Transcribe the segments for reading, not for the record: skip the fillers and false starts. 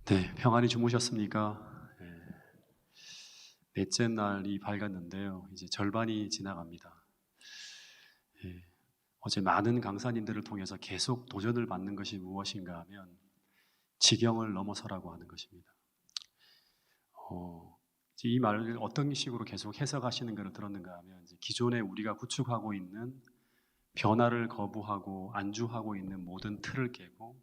네, 평안히 주무셨습니까? 넷째 날이 밝았는데요. 이제 절반이 지나갑니다. 예, 어제 많은 강사님들을 통해서 계속 도전을 받는 것이 무엇인가 하면 지경을 넘어서라고 하는 것입니다. 이제 이 말을 어떤 식으로 계속 해석하시는 것을 들었는가 하면 이제 기존에 우리가 구축하고 있는 변화를 거부하고 안주하고 있는 모든 틀을 깨고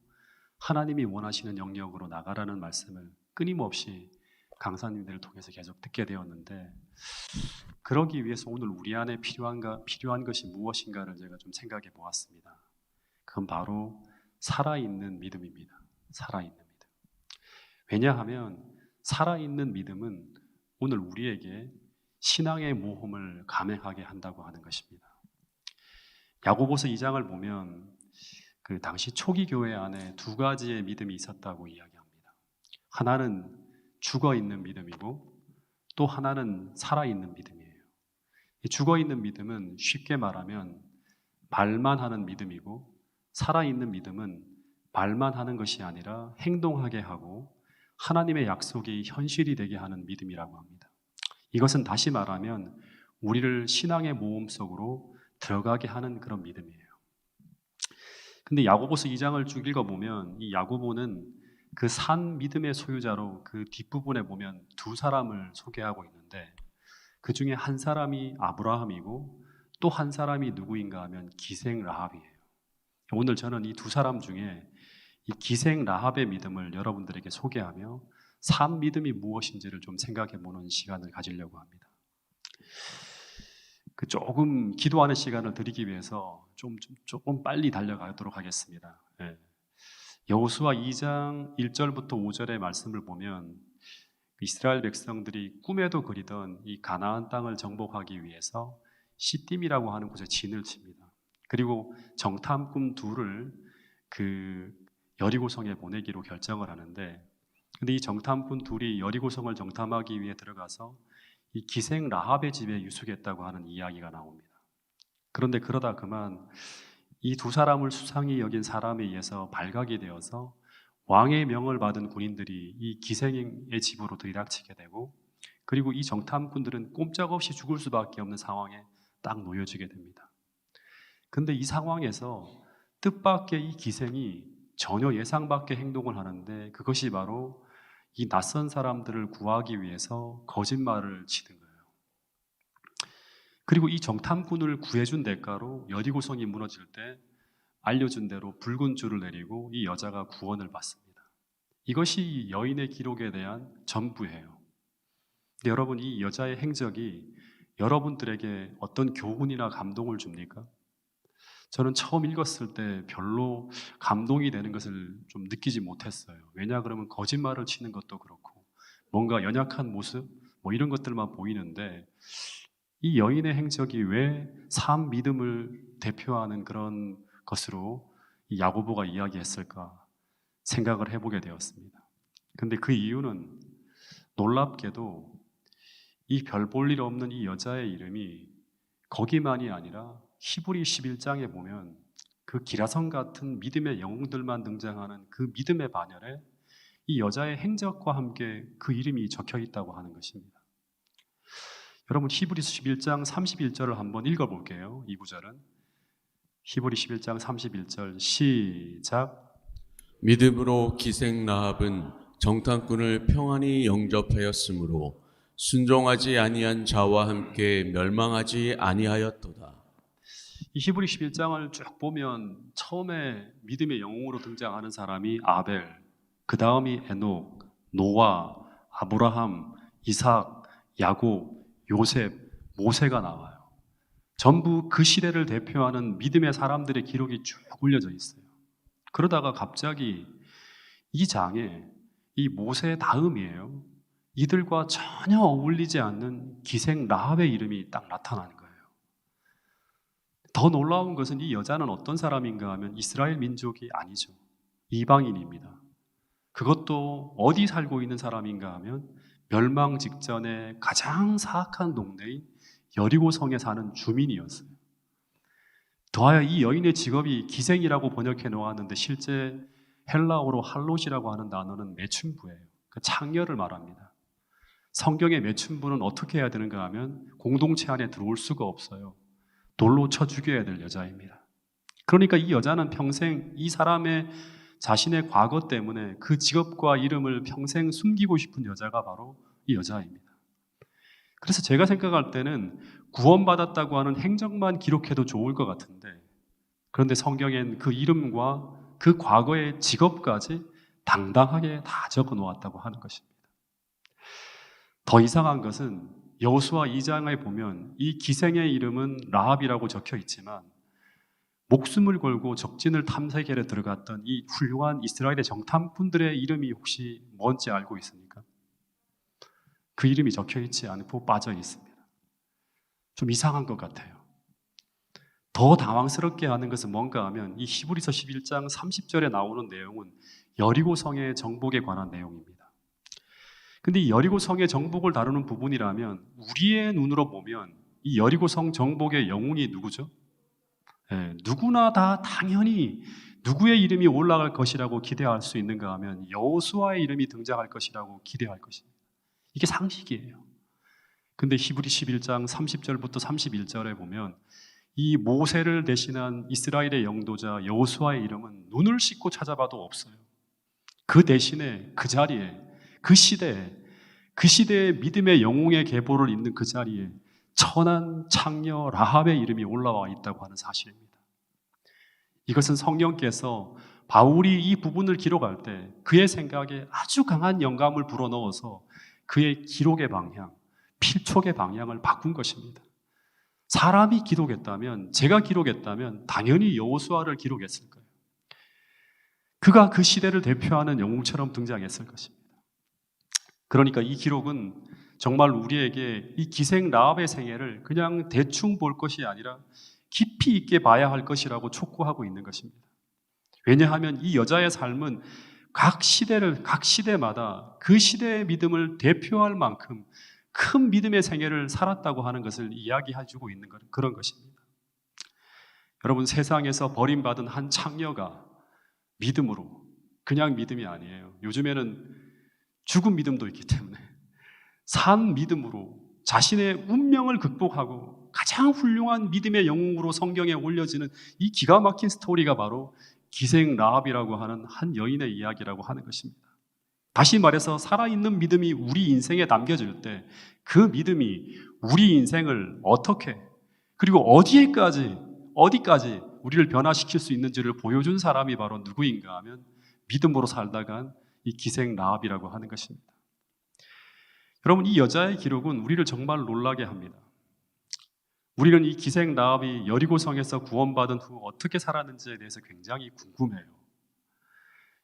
하나님이 원하시는 영역으로 나가라는 말씀을 끊임없이 강사님들을 통해서 계속 듣게 되었는데, 그러기 위해서 오늘 우리 안에 필요한 것이 무엇인가를 제가 좀 생각해 보았습니다. 그건 바로 살아있는 믿음입니다. 살아있는 믿음. 왜냐하면 살아있는 믿음은 오늘 우리에게 신앙의 모험을 감행하게 한다고 하는 것입니다. 야고보서 2장을 보면 그 당시 초기 교회 안에 두 가지의 믿음이 있었다고 이야기합니다. 하나는 죽어 있는 믿음이고 또 하나는 살아 있는 믿음이에요. 이 죽어 있는 믿음은 쉽게 말하면 말만 하는 믿음이고, 살아 있는 믿음은 말만 하는 것이 아니라 행동하게 하고 하나님의 약속이 현실이 되게 하는 믿음이라고 합니다. 이것은 다시 말하면 우리를 신앙의 모험 속으로 들어가게 하는 그런 믿음이에요. 근데 야고보서 2장을 쭉 읽어보면 이 야고보는 그 산 믿음의 소유자로 그 뒷부분에 보면 두 사람을 소개하고 있는데, 그 중에 한 사람이 아브라함이고 또 한 사람이 누구인가 하면 기생 라합이에요. 오늘 저는 이 두 사람 중에 이 기생 라합의 믿음을 여러분들에게 소개하며 산 믿음이 무엇인지를 좀 생각해 보는 시간을 가지려고 합니다. 조금 기도하는 시간을 드리기 위해서 조금 빨리 달려가도록 하겠습니다. 여호수아 2장 1절부터 5절의 말씀을 보면 이스라엘 백성들이 꿈에도 그리던 이 가나안 땅을 정복하기 위해서 시딤이라고 하는 곳에 진을 칩니다. 그리고 정탐꾼 둘을 그 여리고성에 보내기로 결정을 하는데, 근데 이 정탐꾼 둘이 여리고성을 정탐하기 위해 들어가서 이 기생 라합의 집에 유숙했다고 하는 이야기가 나옵니다. 그런데 그러다 그만 이 두 사람을 수상히 여긴 사람에 의해서 발각이 되어서 왕의 명을 받은 군인들이 이 기생의 집으로 들이닥치게 되고, 그리고 이 정탐꾼들은 꼼짝없이 죽을 수밖에 없는 상황에 딱 놓여지게 됩니다. 근데 이 상황에서 뜻밖의 이 기생이 전혀 예상 밖의 행동을 하는데, 그것이 바로 이 낯선 사람들을 구하기 위해서 거짓말을 치는 거예요. 그리고 이 정탐꾼을 구해준 대가로 여리고성이 무너질 때 알려준 대로 붉은 줄을 내리고 이 여자가 구원을 받습니다. 이것이 여인의 기록에 대한 전부예요. 근데 여러분, 이 여자의 행적이 여러분들에게 어떤 교훈이나 감동을 줍니까? 저는 처음 읽었을 때 별로 감동이 되는 것을 좀 느끼지 못했어요. 왜냐 그러면 거짓말을 치는 것도 그렇고 뭔가 연약한 모습 이런 것들만 보이는데, 이 여인의 행적이 왜 삶 믿음을 대표하는 그런 것으로 이 야고보가 이야기했을까 생각을 해보게 되었습니다. 근데 그 이유는 놀랍게도 이 별 볼 일 없는 이 여자의 이름이 거기만이 아니라 히브리 11장에 보면 그 기라성 같은 믿음의 영웅들만 등장하는 그 믿음의 반열에 이 여자의 행적과 함께 그 이름이 적혀 있다고 하는 것입니다. 여러분, 히브리서 11장 31절을 한번 읽어볼게요. 이 구절은 히브리 11장 31절 시작. 믿음으로 기생 라합은 정탐꾼을 평안히 영접하였으므로 순종하지 아니한 자와 함께 멸망하지 아니하였도다. 이 히브리 11장을 쭉 보면 처음에 믿음의 영웅으로 등장하는 사람이 아벨, 그 다음이 에녹, 노아, 아브라함, 이삭, 야곱, 요셉, 모세가 나와요. 전부 그 시대를 대표하는 믿음의 사람들의 기록이 쭉 올려져 있어요. 그러다가 갑자기 이 장에 이 모세 다음이에요. 이들과 전혀 어울리지 않는 기생 라합의 이름이 딱 나타나는 거예요. 더 놀라운 것은 이 여자는 어떤 사람인가 하면 이스라엘 민족이 아니죠. 이방인입니다. 그것도 어디 살고 있는 사람인가 하면 멸망 직전에 가장 사악한 동네인 여리고성에 사는 주민이었어요. 더하여 이 여인의 직업이 기생이라고 번역해 놓았는데 실제 헬라어로 할롯이라고 하는 단어는 매춘부예요. 그 창녀를 말합니다. 성경의 매춘부는 어떻게 해야 되는가 하면 공동체 안에 들어올 수가 없어요. 돌로 쳐 죽여야 될 여자입니다. 그러니까 이 여자는 평생 이 사람의 자신의 과거 때문에 그 직업과 이름을 평생 숨기고 싶은 여자가 바로 이 여자입니다. 그래서 제가 생각할 때는 구원받았다고 하는 행적만 기록해도 좋을 것 같은데, 그런데 성경엔 그 이름과 그 과거의 직업까지 당당하게 다 적어 놓았다고 하는 것입니다. 더 이상한 것은 여호수아 2장에 보면 이 기생의 이름은 라합이라고 적혀 있지만 목숨을 걸고 적진을 탐색에 들어갔던 이 훌륭한 이스라엘의 정탐꾼들의 이름이 혹시 뭔지 알고 있습니까? 그 이름이 적혀 있지 않고 빠져 있습니다. 좀 이상한 것 같아요. 더 당황스럽게 하는 것은 뭔가 하면 이 히브리서 11장 30절에 나오는 내용은 여리고 성의 정복에 관한 내용입니다. 근데 이 여리고 성의 정복을 다루는 부분이라면 우리의 눈으로 보면 이 여리고 성 정복의 영웅이 누구죠? 누구나 다 당연히 누구의 이름이 올라갈 것이라고 기대할 수 있는가 하면 여호수아의 이름이 등장할 것이라고 기대할 것입니다. 이게 상식이에요. 근데 히브리 11장 30절부터 31절에 보면 이 모세를 대신한 이스라엘의 영도자 여호수아의 이름은 눈을 씻고 찾아봐도 없어요. 그 대신에 그 자리에 그 시대의 믿음의 영웅의 계보를 잇는 그 자리에 천한 창녀 라합의 이름이 올라와 있다고 하는 사실입니다. 이것은 성령께서 바울이 이 부분을 기록할 때 그의 생각에 아주 강한 영감을 불어넣어서 그의 기록의 방향, 필촉의 방향을 바꾼 것입니다. 사람이 기록했다면, 제가 기록했다면 당연히 여호수아를 기록했을 거예요. 그가 그 시대를 대표하는 영웅처럼 등장했을 것입니다. 그러니까 이 기록은 정말 우리에게 이 기생 라합의 생애를 그냥 대충 볼 것이 아니라 깊이 있게 봐야 할 것이라고 촉구하고 있는 것입니다. 왜냐하면 이 여자의 삶은 각 시대마다 그 시대의 믿음을 대표할 만큼 큰 믿음의 생애를 살았다고 하는 것을 이야기해주고 있는 그런 것입니다. 여러분, 세상에서 버림받은 한 창녀가 믿음으로, 그냥 믿음이 아니에요. 요즘에는 죽은 믿음도 있기 때문에 산 믿음으로 자신의 운명을 극복하고 가장 훌륭한 믿음의 영웅으로 성경에 올려지는 이 기가 막힌 스토리가 바로 기생 라합이라고 하는 한 여인의 이야기라고 하는 것입니다. 다시 말해서 살아있는 믿음이 우리 인생에 담겨질 때 그 믿음이 우리 인생을 어떻게 그리고 어디까지 우리를 변화시킬 수 있는지를 보여준 사람이 바로 누구인가 하면 믿음으로 살다간 이 기생 라합이라고 하는 것입니다. 여러분, 이 여자의 기록은 우리를 정말 놀라게 합니다. 우리는 이 기생 라합이 여리고성에서 구원받은 후 어떻게 살았는지에 대해서 굉장히 궁금해요.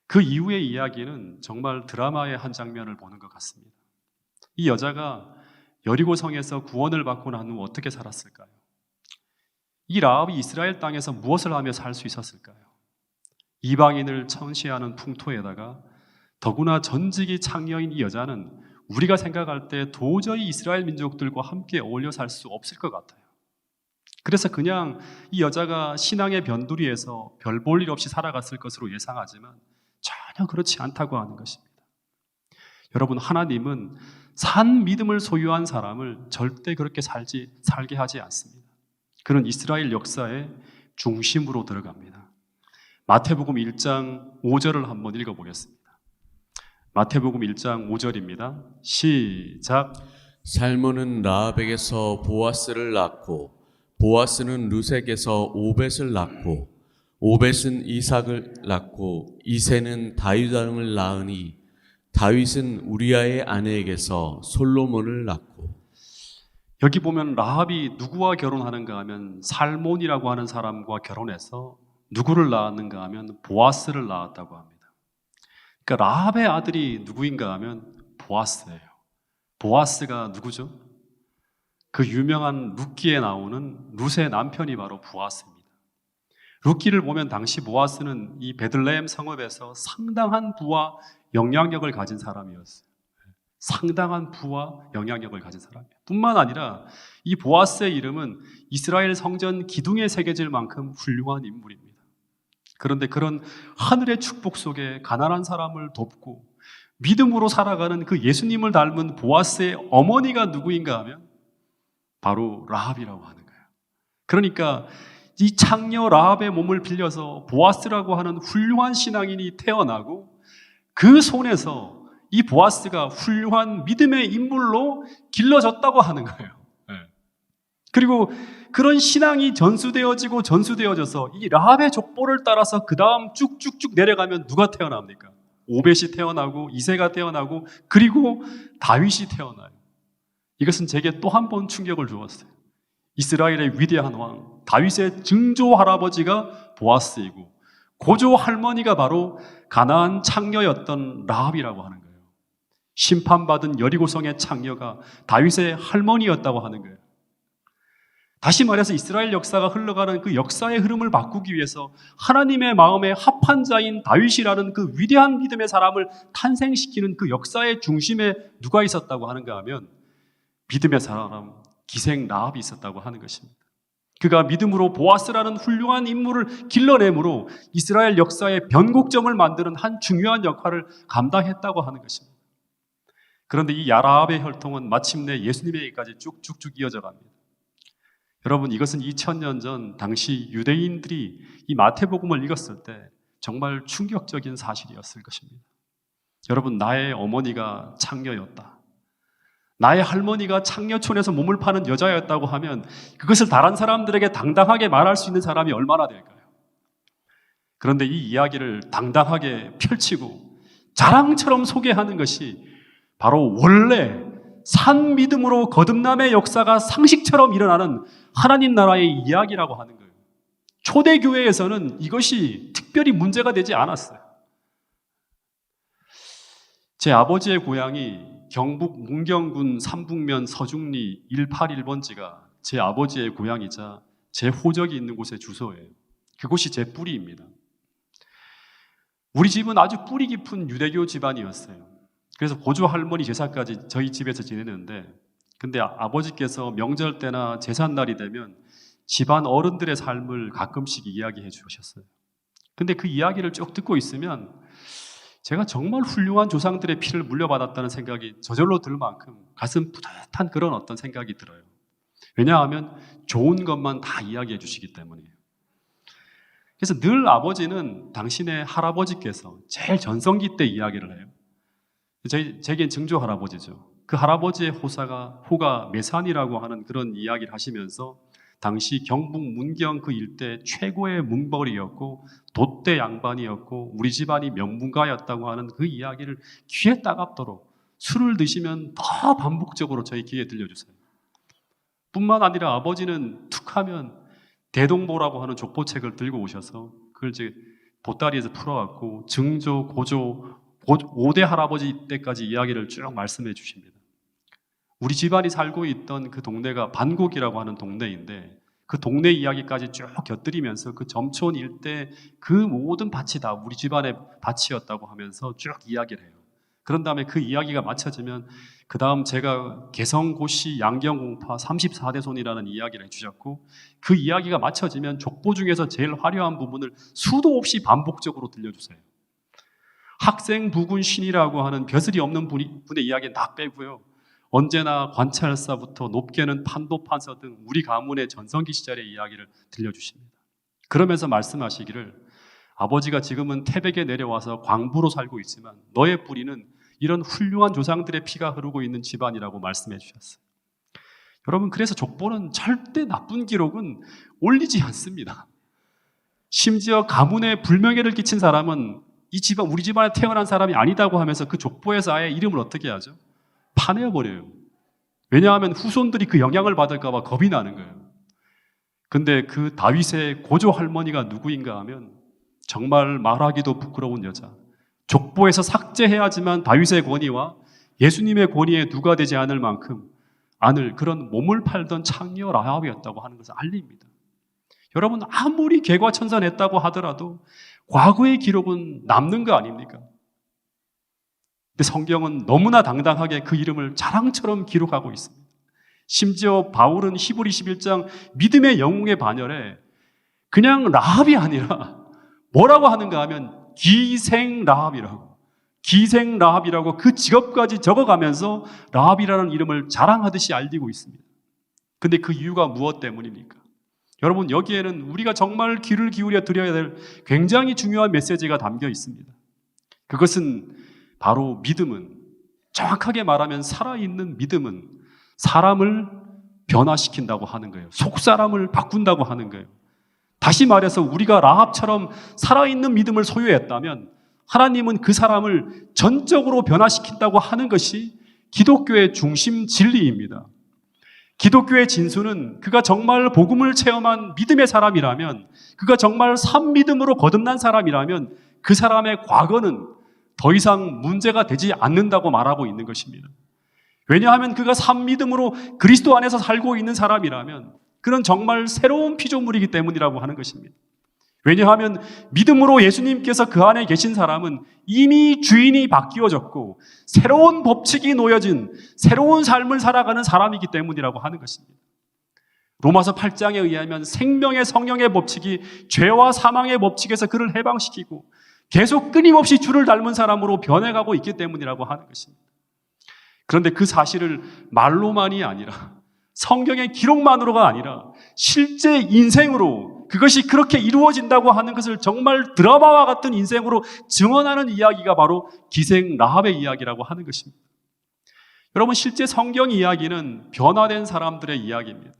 그 이후의 이야기는 정말 드라마의 한 장면을 보는 것 같습니다. 이 여자가 여리고성에서 구원을 받고 난 후 어떻게 살았을까요? 이 라합이 이스라엘 땅에서 무엇을 하며 살 수 있었을까요? 이방인을 천시하는 풍토에다가 더구나 전직이 창녀인 이 여자는 우리가 생각할 때 도저히 이스라엘 민족들과 함께 어울려 살 수 없을 것 같아요. 그래서 그냥 이 여자가 신앙의 변두리에서 별 볼 일 없이 살아갔을 것으로 예상하지만 전혀 그렇지 않다고 하는 것입니다. 여러분, 하나님은 산 믿음을 소유한 사람을 절대 그렇게 살게 하지 않습니다. 그는 이스라엘 역사의 중심으로 들어갑니다. 마태복음 1장 5절을 한번 읽어보겠습니다. 마태복음 1장 5절입니다. 시작. 살몬은 라합에게서 보아스를 낳고 보아스는 르sek에서 오벳을 낳고 오벳은 이삭을 낳고 이새는 다윗 왕을 낳으니 다윗은 우리아의 아내에게서 솔로몬을 낳고. 여기 보면 라합이 누구와 결혼하는가 하면 살몬이라고 하는 사람과 결혼해서 누구를 낳았는가 하면 보아스를 낳았다고 합니다. 그러니까 라합의 아들이 누구인가 하면 보아스예요. 보아스가 누구죠? 그 유명한 룻기에 나오는 룻의 남편이 바로 보아스입니다. 룻기를 보면 당시 보아스는 이 베들레헴 성읍에서 상당한 부와 영향력을 가진 사람이었어요. 상당한 부와 영향력을 가진 사람이에요. 뿐만 아니라 이 보아스의 이름은 이스라엘 성전 기둥에 새겨질 만큼 훌륭한 인물입니다. 그런데 그런 하늘의 축복 속에 가난한 사람을 돕고 믿음으로 살아가는 그 예수님을 닮은 보아스의 어머니가 누구인가 하면 바로 라합이라고 하는 거예요. 그러니까 이 창녀 라합의 몸을 빌려서 보아스라고 하는 훌륭한 신앙인이 태어나고 그 손에서 이 보아스가 훌륭한 믿음의 인물로 길러졌다고 하는 거예요. 그리고 그런 신앙이 전수되어져서 이 라합의 족보를 따라서 그 다음 쭉쭉쭉 내려가면 누가 태어납니까? 오벳이 태어나고 이새가 태어나고 그리고 다윗이 태어나요. 이것은 제게 또 한 번 충격을 주었어요. 이스라엘의 위대한 왕 다윗의 증조 할아버지가 보아스이고 고조 할머니가 바로 가나안 창녀였던 라합이라고 하는 거예요. 심판받은 여리고성의 창녀가 다윗의 할머니였다고 하는 거예요. 다시 말해서 이스라엘 역사가 흘러가는 그 역사의 흐름을 바꾸기 위해서 하나님의 마음에 합한 자인 다윗이라는 그 위대한 믿음의 사람을 탄생시키는 그 역사의 중심에 누가 있었다고 하는가 하면 믿음의 사람 기생 라합이 있었다고 하는 것입니다. 그가 믿음으로 보아스라는 훌륭한 인물을 길러내므로 이스라엘 역사의 변곡점을 만드는 한 중요한 역할을 감당했다고 하는 것입니다. 그런데 이 라합의 혈통은 마침내 예수님에게까지 쭉쭉쭉 이어져 갑니다. 여러분, 이것은 2000년 전 당시 유대인들이 이 마태복음을 읽었을 때 정말 충격적인 사실이었을 것입니다. 여러분, 나의 어머니가 창녀였다. 나의 할머니가 창녀촌에서 몸을 파는 여자였다고 하면 그것을 다른 사람들에게 당당하게 말할 수 있는 사람이 얼마나 될까요? 그런데 이 이야기를 당당하게 펼치고 자랑처럼 소개하는 것이 바로 원래 산 믿음으로 거듭남의 역사가 상식처럼 일어나는 하나님 나라의 이야기라고 하는 거예요. 초대교회에서는 이것이 특별히 문제가 되지 않았어요. 제 아버지의 고향이 경북 문경군 삼북면 서중리 181번지가 제 아버지의 고향이자 제 호적이 있는 곳의 주소예요. 그곳이 제 뿌리입니다. 우리 집은 아주 뿌리 깊은 유대교 집안이었어요. 그래서 고조 할머니 제사까지 저희 집에서 지내는데, 근데 아버지께서 명절 때나 제삿날이 되면 집안 어른들의 삶을 가끔씩 이야기해 주셨어요. 근데 그 이야기를 쭉 듣고 있으면 제가 정말 훌륭한 조상들의 피를 물려받았다는 생각이 저절로 들 만큼 가슴 뿌듯한 그런 어떤 생각이 들어요. 왜냐하면 좋은 것만 다 이야기해 주시기 때문이에요. 그래서 늘 아버지는 당신의 할아버지께서 제일 전성기 때 이야기를 해요. 제겐 증조 할아버지죠. 그 할아버지의 호가 매산이라고 하는 그런 이야기를 하시면서 당시 경북 문경 그 일대 최고의 문벌이었고 돛대 양반이었고 우리 집안이 명문가였다고 하는 그 이야기를 귀에 따갑도록 술을 드시면 더 반복적으로 저희 귀에 들려주세요. 뿐만 아니라 아버지는 툭하면 대동보라고 하는 족보책을 들고 오셔서 그걸 이제 보따리에서 풀어갖고 증조, 고조, 5대 할아버지 때까지 이야기를 쭉 말씀해 주십니다. 우리 집안이 살고 있던 그 동네가 반곡이라고 하는 동네인데 그 동네 이야기까지 쭉 곁들이면서 그 점촌 일대 그 모든 밭이 다 우리 집안의 밭이었다고 하면서 쭉 이야기를 해요. 그런 다음에 그 이야기가 마쳐지면 그 다음 제가 개성고시 양경공파 34대 손이라는 이야기를 해주셨고 그 이야기가 마쳐지면 족보 중에서 제일 화려한 부분을 수도 없이 반복적으로 들려주세요. 학생부군 신이라고 하는 벼슬이 없는 분의 이야기는 다 빼고요. 언제나 관찰사부터 높게는 판도판서 등 우리 가문의 전성기 시절의 이야기를 들려주십니다. 그러면서 말씀하시기를 아버지가 지금은 태백에 내려와서 광부로 살고 있지만 너의 뿌리는 이런 훌륭한 조상들의 피가 흐르고 있는 집안이라고 말씀해 주셨어요. 여러분, 그래서 족보는 절대 나쁜 기록은 올리지 않습니다. 심지어 가문에 불명예를 끼친 사람은 이 집안, 우리 집안에 태어난 사람이 아니다고 하면서 그 족보에서 아예 이름을 어떻게 하죠? 파내어버려요. 왜냐하면 후손들이 그 영향을 받을까 봐 겁이 나는 거예요. 근데 그 다윗의 고조 할머니가 누구인가 하면 정말 말하기도 부끄러운 여자, 족보에서 삭제해야지만 다윗의 권위와 예수님의 권위에 누가 되지 않을 만큼 안을 그런 몸을 팔던 창녀 라합이었다고 하는 것을 알립니다. 여러분, 아무리 개과천선했다고 하더라도 과거의 기록은 남는 거 아닙니까? 근데 성경은 너무나 당당하게 그 이름을 자랑처럼 기록하고 있습니다. 심지어 바울은 히브리 11장 믿음의 영웅의 반열에 그냥 라합이 아니라 뭐라고 하는가 하면 기생라합이라고. 기생라합이라고 그 직업까지 적어가면서 라합이라는 이름을 자랑하듯이 알리고 있습니다. 근데 그 이유가 무엇 때문입니까? 여러분, 여기에는 우리가 정말 귀를 기울여 드려야 될 굉장히 중요한 메시지가 담겨 있습니다. 그것은 바로 믿음은, 정확하게 말하면 살아있는 믿음은 사람을 변화시킨다고 하는 거예요. 속사람을 바꾼다고 하는 거예요. 다시 말해서 우리가 라합처럼 살아있는 믿음을 소유했다면 하나님은 그 사람을 전적으로 변화시킨다고 하는 것이 기독교의 중심 진리입니다. 기독교의 진수는 그가 정말 복음을 체험한 믿음의 사람이라면, 그가 정말 산 믿음으로 거듭난 사람이라면 그 사람의 과거는 더 이상 문제가 되지 않는다고 말하고 있는 것입니다. 왜냐하면 그가 산 믿음으로 그리스도 안에서 살고 있는 사람이라면 그는 정말 새로운 피조물이기 때문이라고 하는 것입니다. 왜냐하면 믿음으로 예수님께서 그 안에 계신 사람은 이미 주인이 바뀌어졌고 새로운 법칙이 놓여진 새로운 삶을 살아가는 사람이기 때문이라고 하는 것입니다. 로마서 8장에 의하면 생명의 성령의 법칙이 죄와 사망의 법칙에서 그를 해방시키고 계속 끊임없이 주를 닮은 사람으로 변해가고 있기 때문이라고 하는 것입니다. 그런데 그 사실을 말로만이 아니라 성경의 기록만으로가 아니라 실제 인생으로 그것이 그렇게 이루어진다고 하는 것을 정말 드라마와 같은 인생으로 증언하는 이야기가 바로 기생 라합의 이야기라고 하는 것입니다. 여러분, 실제 성경 이야기는 변화된 사람들의 이야기입니다.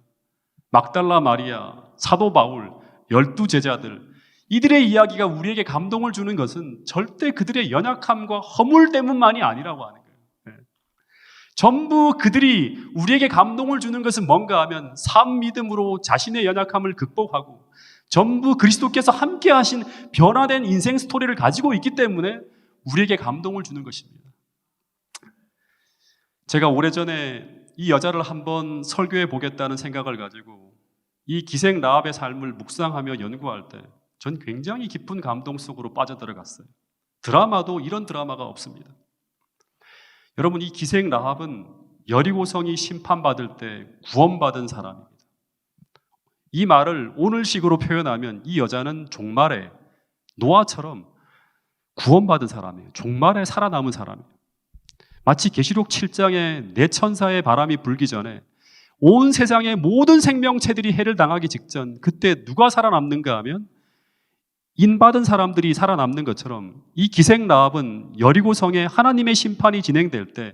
막달라 마리아, 사도 바울, 12제자들, 이들의 이야기가 우리에게 감동을 주는 것은 절대 그들의 연약함과 허물 때문만이 아니라고 하는 거예요. 전부 그들이 우리에게 감동을 주는 것은 뭔가 하면 산 믿음으로 자신의 연약함을 극복하고 전부 그리스도께서 함께 하신 변화된 인생 스토리를 가지고 있기 때문에 우리에게 감동을 주는 것입니다. 제가 오래전에 이 여자를 한번 설교해 보겠다는 생각을 가지고 이 기생 라합의 삶을 묵상하며 연구할 때 전 굉장히 깊은 감동 속으로 빠져들어갔어요. 드라마도 이런 드라마가 없습니다. 여러분, 이 기생 라합은 여리고성이 심판받을 때 구원받은 사람입니다. 이 말을 오늘식으로 표현하면 이 여자는 종말에 노아처럼 구원받은 사람이에요. 종말에 살아남은 사람이에요. 마치 계시록 7장에 네 천사의 바람이 불기 전에 온 세상의 모든 생명체들이 해를 당하기 직전 그때 누가 살아남는가 하면 인받은 사람들이 살아남는 것처럼 이 기생 라합은 여리고성에 하나님의 심판이 진행될 때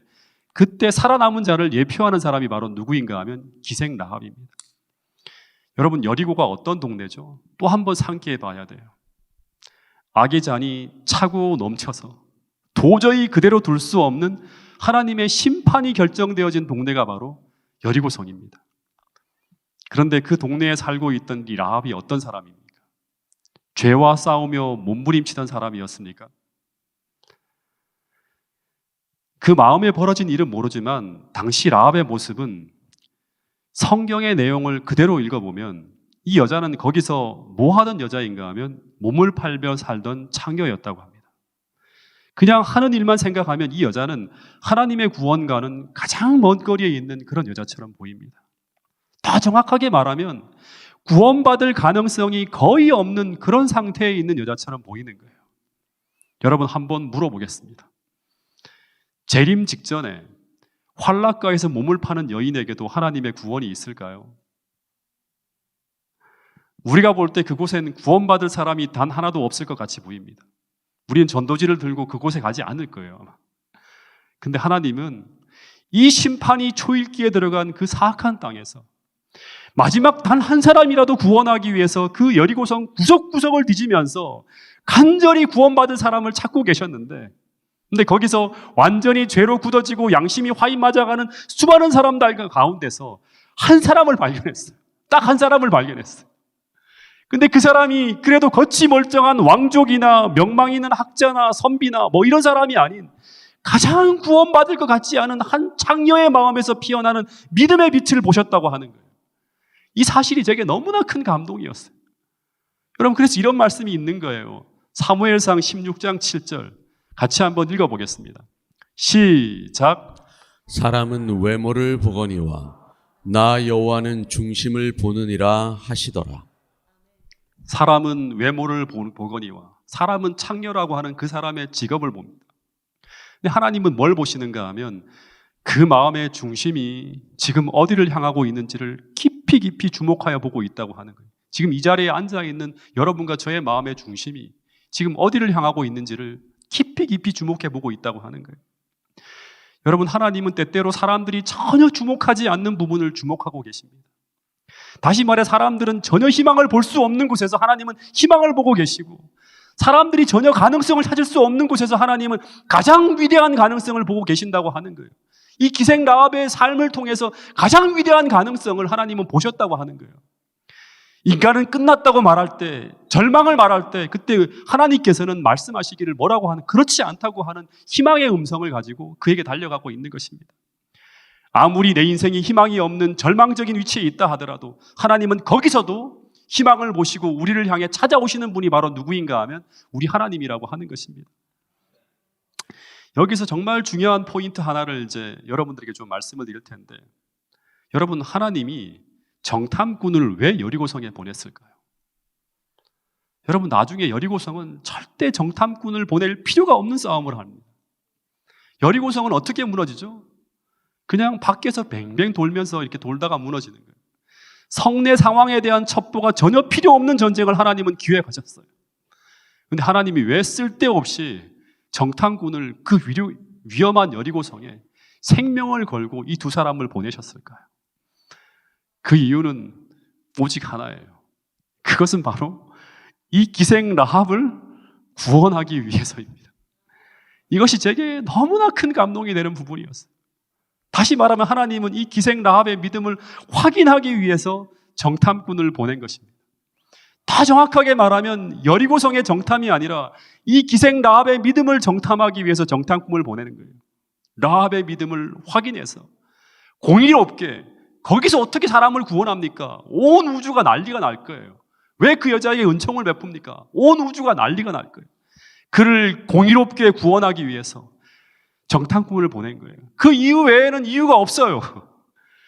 그때 살아남은 자를 예표하는 사람이 바로 누구인가 하면 기생 라합입니다. 여러분, 여리고가 어떤 동네죠? 또 한 번 상기해 봐야 돼요. 악의 잔이 차고 넘쳐서 도저히 그대로 둘 수 없는 하나님의 심판이 결정되어진 동네가 바로 여리고성입니다. 그런데 그 동네에 살고 있던 이 라합이 어떤 사람입니까? 죄와 싸우며 몸부림치던 사람이었습니까? 그 마음에 벌어진 일은 모르지만 당시 라합의 모습은 성경의 내용을 그대로 읽어보면 이 여자는 거기서 뭐 하던 여자인가 하면 몸을 팔며 살던 창녀였다고 합니다. 그냥 하는 일만 생각하면 이 여자는 하나님의 구원과는 가장 먼 거리에 있는 그런 여자처럼 보입니다. 더 정확하게 말하면 구원받을 가능성이 거의 없는 그런 상태에 있는 여자처럼 보이는 거예요. 여러분, 한번 물어보겠습니다. 재림 직전에 환락가에서 몸을 파는 여인에게도 하나님의 구원이 있을까요? 우리가 볼 때 그곳엔 구원받을 사람이 단 하나도 없을 것 같이 보입니다. 우리는 전도지를 들고 그곳에 가지 않을 거예요, 아마. 근데 하나님은 이 심판이 초일기에 들어간 그 사악한 땅에서 마지막 단 한 사람이라도 구원하기 위해서 그 여리고성 구석구석을 뒤지면서 간절히 구원받을 사람을 찾고 계셨는데, 근데 거기서 완전히 죄로 굳어지고 양심이 화인 맞아가는 수많은 사람들 가운데서 한 사람을 발견했어요. 딱 한 사람을 발견했어요. 근데 그 사람이 그래도 겉이 멀쩡한 왕족이나 명망 있는 학자나 선비나 뭐 이런 사람이 아닌 가장 구원받을 것 같지 않은 한 창녀의 마음에서 피어나는 믿음의 빛을 보셨다고 하는 거예요. 이 사실이 제게 너무나 큰 감동이었어요. 여러분, 그래서 이런 말씀이 있는 거예요. 사무엘상 16장 7절 같이 한번 읽어보겠습니다. 시작. 사람은 외모를 보거니와 나 여호와는 중심을 보느니라 하시더라. 사람은 외모를 보거니와 사람은 창녀라고 하는 그 사람의 직업을 봅니다. 근데 하나님은 뭘 보시는가 하면 그 마음의 중심이 지금 어디를 향하고 있는지를 깊이 주목하여 보고 있다고 하는 거예요. 지금 이 자리에 앉아있는 여러분과 저의 마음의 중심이 지금 어디를 향하고 있는지를 깊이 주목해 보고 있다고 하는 거예요. 여러분, 하나님은 때때로 사람들이 전혀 주목하지 않는 부분을 주목하고 계십니다. 다시 말해 사람들은 전혀 희망을 볼 수 없는 곳에서 하나님은 희망을 보고 계시고, 사람들이 전혀 가능성을 찾을 수 없는 곳에서 하나님은 가장 위대한 가능성을 보고 계신다고 하는 거예요. 이 기생 라합의 삶을 통해서 가장 위대한 가능성을 하나님은 보셨다고 하는 거예요. 인간은 끝났다고 말할 때, 절망을 말할 때, 그때 하나님께서는 말씀하시기를 뭐라고 하는, 그렇지 않다고 하는 희망의 음성을 가지고 그에게 달려가고 있는 것입니다. 아무리 내 인생이 희망이 없는 절망적인 위치에 있다 하더라도 하나님은 거기서도 희망을 보시고 우리를 향해 찾아오시는 분이 바로 누구인가 하면 우리 하나님이라고 하는 것입니다. 여기서 정말 중요한 포인트 하나를 이제 여러분들에게 좀 말씀을 드릴 텐데, 여러분, 하나님이 정탐꾼을 왜 여리고성에 보냈을까요? 여러분, 나중에 여리고성은 절대 정탐꾼을 보낼 필요가 없는 싸움을 합니다. 여리고성은 어떻게 무너지죠? 그냥 밖에서 뱅뱅 돌면서 이렇게 돌다가 무너지는 거예요. 성내 상황에 대한 첩보가 전혀 필요 없는 전쟁을 하나님은 기획하셨어요. 그런데 하나님이 왜 쓸데없이 정탐꾼을 그 위험한 여리고성에 생명을 걸고 이 두 사람을 보내셨을까요? 그 이유는 오직 하나예요. 그것은 바로 이 기생 라합을 구원하기 위해서입니다. 이것이 제게 너무나 큰 감동이 되는 부분이었어요. 다시 말하면 하나님은 이 기생 라합의 믿음을 확인하기 위해서 정탐꾼을 보낸 것입니다. 더 정확하게 말하면 여리고성의 정탐이 아니라 이 기생 라합의 믿음을 정탐하기 위해서 정탐꾼을 보내는 거예요. 라합의 믿음을 확인해서 공의롭게, 거기서 어떻게 사람을 구원합니까? 온 우주가 난리가 날 거예요. 왜 그 여자에게 은총을 베풉니까? 온 우주가 난리가 날 거예요. 그를 공의롭게 구원하기 위해서 정탐꾼을 보낸 거예요. 그 이유 외에는 이유가 없어요.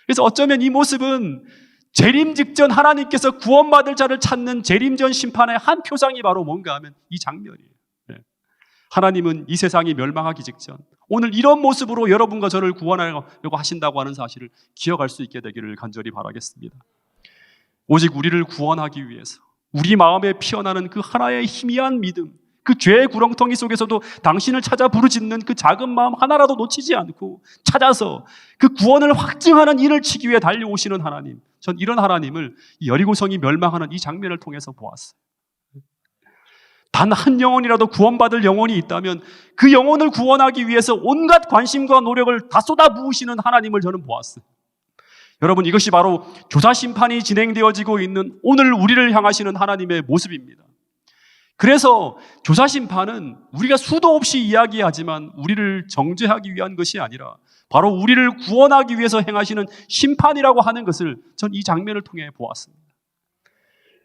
그래서 어쩌면 이 모습은 재림 직전 하나님께서 구원받을 자를 찾는 재림전 심판의 한 표상이 바로 뭔가 하면 이 장면이에요. 하나님은 이 세상이 멸망하기 직전 오늘 이런 모습으로 여러분과 저를 구원하려고 하신다고 하는 사실을 기억할 수 있게 되기를 간절히 바라겠습니다. 오직 우리를 구원하기 위해서 우리 마음에 피어나는 그 하나의 희미한 믿음, 그 죄의 구렁텅이 속에서도 당신을 찾아 부르짖는 그 작은 마음 하나라도 놓치지 않고 찾아서 그 구원을 확증하는 일을 치기 위해 달려오시는 하나님, 전 이런 하나님을 이 여리고성이 멸망하는 이 장면을 통해서 보았어요. 단 한 영혼이라도 구원받을 영혼이 있다면 그 영혼을 구원하기 위해서 온갖 관심과 노력을 다 쏟아부으시는 하나님을 저는 보았어요. 여러분, 이것이 바로 조사심판이 진행되어지고 있는 오늘 우리를 향하시는 하나님의 모습입니다. 그래서 조사심판은 우리가 수도 없이 이야기하지만 우리를 정죄하기 위한 것이 아니라 바로 우리를 구원하기 위해서 행하시는 심판이라고 하는 것을 전 이 장면을 통해 보았습니다.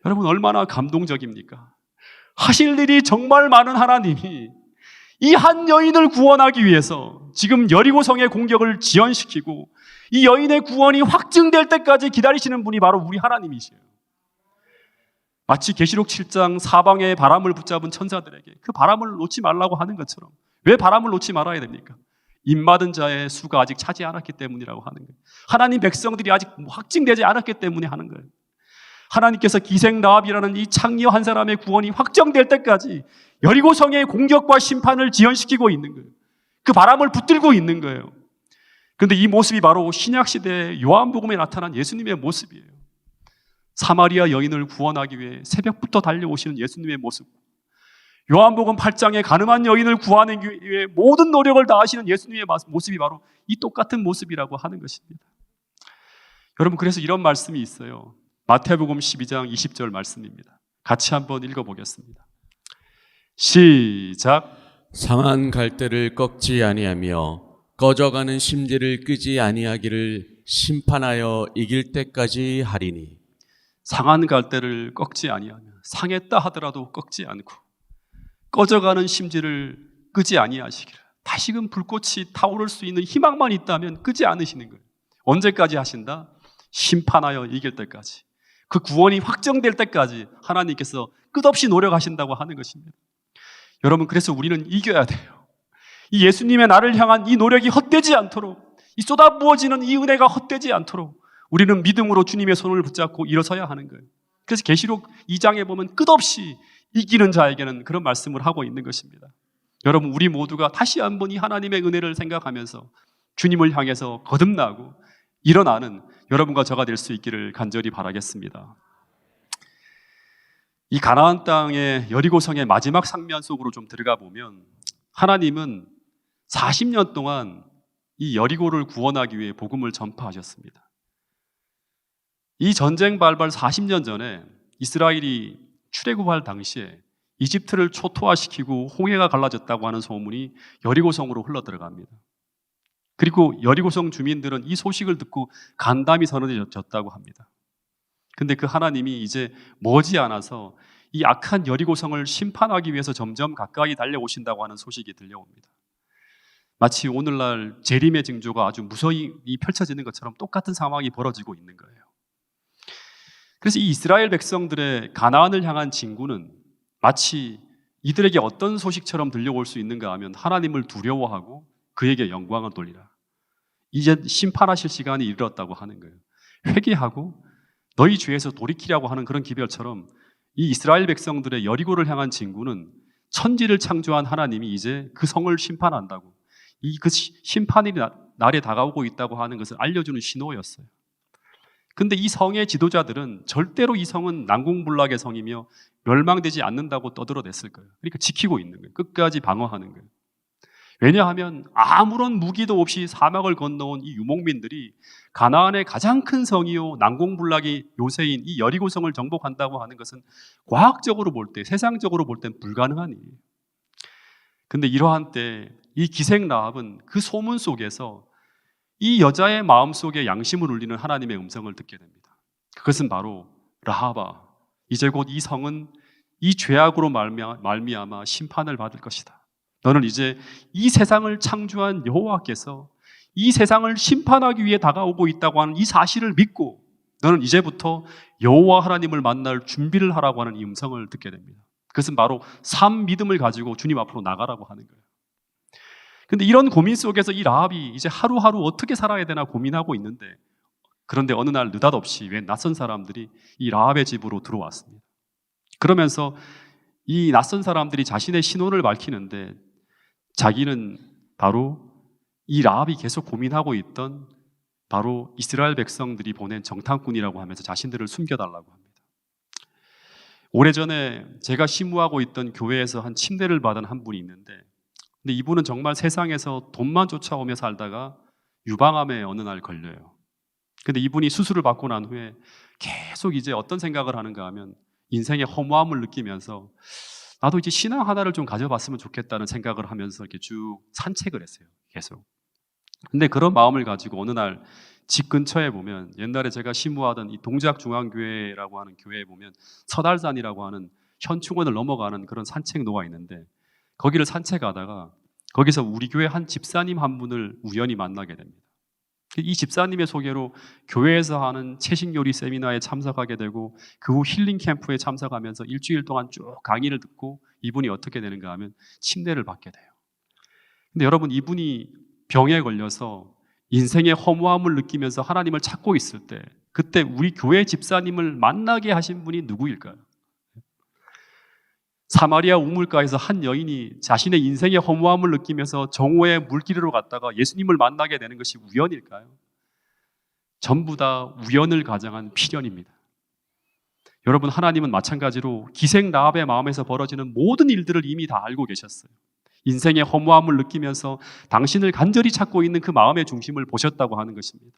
여러분, 얼마나 감동적입니까? 하실 일이 정말 많은 하나님이 이 한 여인을 구원하기 위해서 지금 여리고성의 공격을 지연시키고 이 여인의 구원이 확증될 때까지 기다리시는 분이 바로 우리 하나님이시에요. 마치 계시록 7장 사방의 바람을 붙잡은 천사들에게 그 바람을 놓지 말라고 하는 것처럼, 왜 바람을 놓지 말아야 됩니까? 입맞은 자의 수가 아직 차지 않았기 때문이라고 하는 거예요. 하나님 백성들이 아직 확증되지 않았기 때문에 하는 거예요. 하나님께서 기생 라합이라는 이 창녀 한 사람의 구원이 확정될 때까지 여리고성의 공격과 심판을 지연시키고 있는 거예요. 그 바람을 붙들고 있는 거예요. 그런데 이 모습이 바로 신약시대 요한복음에 나타난 예수님의 모습이에요. 사마리아 여인을 구원하기 위해 새벽부터 달려오시는 예수님의 모습, 요한복음 8장에 가늠한 여인을 구하기 위해 모든 노력을 다하시는 예수님의 모습이 바로 이 똑같은 모습이라고 하는 것입니다. 여러분, 그래서 이런 말씀이 있어요. 마태복음 12장 20절 말씀입니다. 같이 한번 읽어보겠습니다. 시작. 상한 갈대를 꺾지 아니하며 꺼져가는 심지를 끄지 아니하기를 심판하여 이길 때까지 하리니. 상한 갈대를 꺾지 아니하며, 상했다 하더라도 꺾지 않고 꺼져가는 심지를 끄지 아니하시기를, 다시금 불꽃이 타오를 수 있는 희망만 있다면 끄지 않으시는 거예요. 언제까지 하신다? 심판하여 이길 때까지. 그 구원이 확정될 때까지 하나님께서 끝없이 노력하신다고 하는 것입니다. 여러분, 그래서 우리는 이겨야 돼요. 이 예수님의 나를 향한 이 노력이 헛되지 않도록, 이 쏟아부어지는 이 은혜가 헛되지 않도록 우리는 믿음으로 주님의 손을 붙잡고 일어서야 하는 거예요. 그래서 계시록 2장에 보면 끝없이 이기는 자에게는 그런 말씀을 하고 있는 것입니다. 여러분, 우리 모두가 다시 한번 이 하나님의 은혜를 생각하면서 주님을 향해서 거듭나고 일어나는 여러분과 저가 될 수 있기를 간절히 바라겠습니다. 이 가나안 땅의 여리고성의 마지막 상면 속으로 좀 들어가 보면 하나님은 40년 동안 이 여리고를 구원하기 위해 복음을 전파하셨습니다. 이 전쟁 발발 40년 전에 이스라엘이 출애굽할 당시에 이집트를 초토화시키고 홍해가 갈라졌다고 하는 소문이 여리고성으로 흘러들어갑니다. 그리고 여리고성 주민들은 이 소식을 듣고 간담이 서늘해졌다고 합니다. 근데 그 하나님이 이제 머지않아서 이 악한 여리고성을 심판하기 위해서 점점 가까이 달려오신다고 하는 소식이 들려옵니다. 마치 오늘날 재림의 징조가 아주 무서히 펼쳐지는 것처럼 똑같은 상황이 벌어지고 있는 거예요. 그래서 이 이스라엘 백성들의 가나안을 향한 징구는 마치 이들에게 어떤 소식처럼 들려올 수 있는가 하면 하나님을 두려워하고 그에게 영광을 돌리라. 이제 심판하실 시간이 이르렀다고 하는 거예요. 회개하고 너희 죄에서 돌이키라고 하는 그런 기별처럼 이 이스라엘 백성들의 여리고를 향한 징구는 천지를 창조한 하나님이 이제 그 성을 심판한다고, 그 심판이 날에 다가오고 있다고 하는 것을 알려주는 신호였어요. 근데 이 성의 지도자들은 절대로 이 성은 난공불락의 성이며 멸망되지 않는다고 떠들어댔을 거예요. 그러니까 지키고 있는 거예요. 끝까지 방어하는 거예요. 왜냐하면 아무런 무기도 없이 사막을 건너온 이 유목민들이 가나안의 가장 큰 성이요 난공불락이 요새인 이 여리고성을 정복한다고 하는 것은 과학적으로 볼 때, 세상적으로 볼 땐 불가능한 일이에요. 근데 이러한 때 이 기생 라합은 그 소문 속에서 이 여자의 마음속에 양심을 울리는 하나님의 음성을 듣게 됩니다. 그것은 바로 라합아, 이제 곧 이 성은 이 죄악으로 말미암아 심판을 받을 것이다. 너는 이제 이 세상을 창조한 여호와께서 이 세상을 심판하기 위해 다가오고 있다고 하는 이 사실을 믿고 너는 이제부터 여호와 하나님을 만날 준비를 하라고 하는 이 음성을 듣게 됩니다. 그것은 바로 삶 믿음을 가지고 주님 앞으로 나가라고 하는 거예요. 근데 이런 고민 속에서 이 라합이 이제 하루하루 어떻게 살아야 되나 고민하고 있는데, 그런데 어느 날 느닷없이 웬 낯선 사람들이 이 라합의 집으로 들어왔습니다. 그러면서 이 낯선 사람들이 자신의 신원을 밝히는데 자기는 바로 이 라합이 계속 고민하고 있던 바로 이스라엘 백성들이 보낸 정탐꾼이라고 하면서 자신들을 숨겨달라고 합니다. 오래전에 제가 심우하고 있던 교회에서 한 침례를 받은 한 분이 있는데, 근데 이분은 정말 세상에서 돈만 쫓아오며 살다가 유방암에 어느 날 걸려요. 근데 이분이 수술을 받고 난 후에 계속 이제 어떤 생각을 하는가 하면 인생의 허무함을 느끼면서 나도 이제 신앙 하나를 좀 가져봤으면 좋겠다는 생각을 하면서 이렇게 쭉 산책을 했어요. 계속. 근데 그런 마음을 가지고 어느 날 집 근처에 보면 옛날에 제가 심우하던 이 동작중앙교회라고 하는 교회에 보면 서달산이라고 하는 현충원을 넘어가는 그런 산책로가 있는데 거기를 산책하다가 거기서 우리 교회 한 집사님 한 분을 우연히 만나게 됩니다. 이 집사님의 소개로 교회에서 하는 채식요리 세미나에 참석하게 되고 그 후 힐링 캠프에 참석하면서 일주일 동안 쭉 강의를 듣고 이분이 어떻게 되는가 하면 침례를 받게 돼요. 근데 여러분, 이분이 병에 걸려서 인생의 허무함을 느끼면서 하나님을 찾고 있을 때 그때 우리 교회 집사님을 만나게 하신 분이 누구일까요? 사마리아 우물가에서 한 여인이 자신의 인생의 허무함을 느끼면서 정오의 물길으로 갔다가 예수님을 만나게 되는 것이 우연일까요? 전부 다 우연을 가정한 필연입니다. 여러분, 하나님은 마찬가지로 기생 라합의 마음에서 벌어지는 모든 일들을 이미 다 알고 계셨어요. 인생의 허무함을 느끼면서 당신을 간절히 찾고 있는 그 마음의 중심을 보셨다고 하는 것입니다.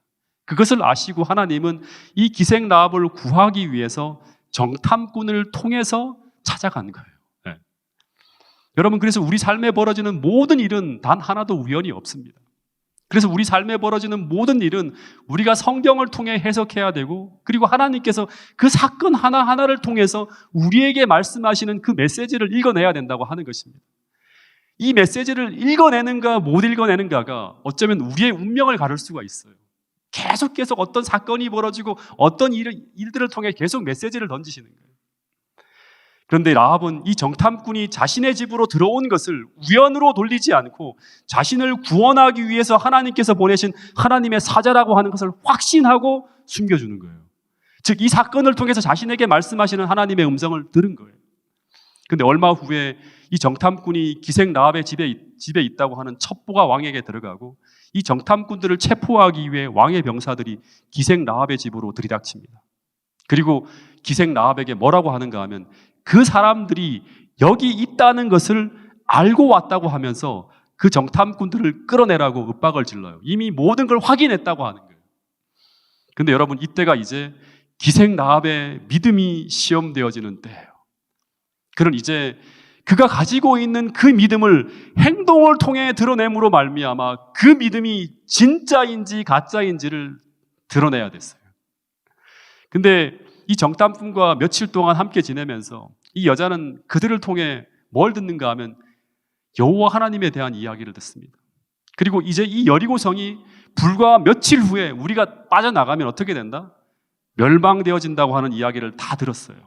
그것을 아시고 하나님은 이 기생 라합을 구하기 위해서 정탐꾼을 통해서 찾아간 거예요. 네. 여러분, 그래서 우리 삶에 벌어지는 모든 일은 단 하나도 우연이 없습니다. 그래서 우리 삶에 벌어지는 모든 일은 우리가 성경을 통해 해석해야 되고, 그리고 하나님께서 그 사건 하나하나를 통해서 우리에게 말씀하시는 그 메시지를 읽어내야 된다고 하는 것입니다. 이 메시지를 읽어내는가 못 읽어내는가가 어쩌면 우리의 운명을 가를 수가 있어요. 계속 어떤 사건이 벌어지고 어떤 일들을 통해 계속 메시지를 던지시는 거예요. 그런데 라합은 이 정탐꾼이 자신의 집으로 들어온 것을 우연으로 돌리지 않고 자신을 구원하기 위해서 하나님께서 보내신 하나님의 사자라고 하는 것을 확신하고 숨겨주는 거예요. 즉, 이 사건을 통해서 자신에게 말씀하시는 하나님의 음성을 들은 거예요. 그런데 얼마 후에 이 정탐꾼이 기생 라합의 집에 있다고 하는 첩보가 왕에게 들어가고 이 정탐꾼들을 체포하기 위해 왕의 병사들이 기생 라합의 집으로 들이닥칩니다. 그리고 기생 라합에게 뭐라고 하는가 하면 그 사람들이 여기 있다는 것을 알고 왔다고 하면서 그 정탐꾼들을 끌어내라고 윽박을 질러요. 이미 모든 걸 확인했다고 하는 거예요. 그런데 여러분, 이때가 이제 기생 라합의 믿음이 시험되어지는 때예요. 그는 이제 그가 가지고 있는 그 믿음을 행동을 통해 드러냄으로 말미암아 그 믿음이 진짜인지 가짜인지를 드러내야 됐어요. 근데 이 정탐꾼과 며칠 동안 함께 지내면서 이 여자는 그들을 통해 뭘 듣는가 하면 여호와 하나님에 대한 이야기를 듣습니다. 그리고 이제 이 여리고성이 불과 며칠 후에 우리가 빠져나가면 어떻게 된다? 멸망되어진다고 하는 이야기를 다 들었어요.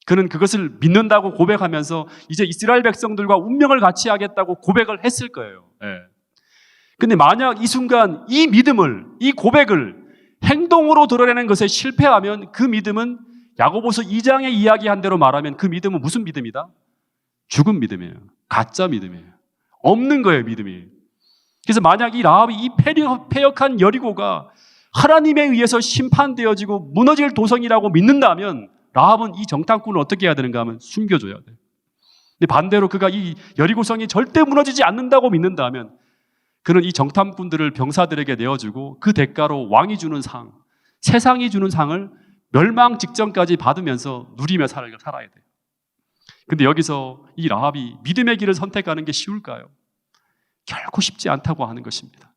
그는 그것을 믿는다고 고백하면서 이제 이스라엘 백성들과 운명을 같이 하겠다고 고백을 했을 거예요. 근데 만약 이 순간 이 믿음을, 이 고백을 행동으로 드러내는 것에 실패하면 그 믿음은 야고보서 2장에 이야기한 대로 말하면 그 믿음은 무슨 믿음이다? 죽은 믿음이에요. 가짜 믿음이에요. 없는 거예요, 믿음이. 그래서 만약 이 라합이 이 패역한 여리고가 하나님에 의해서 심판되어지고 무너질 도성이라고 믿는다면 라합은 이 정탐꾼을 어떻게 해야 되는가 하면 숨겨줘야 돼요. 근데 반대로 그가 이 여리고성이 절대 무너지지 않는다고 믿는다면 그는 이 정탐꾼들을 병사들에게 내어주고 그 대가로 왕이 주는 상, 세상이 주는 상을 멸망 직전까지 받으면서 누리며 살아야 돼요. 근데 여기서 이 라합이 믿음의 길을 선택하는 게 쉬울까요? 결코 쉽지 않다고 하는 것입니다.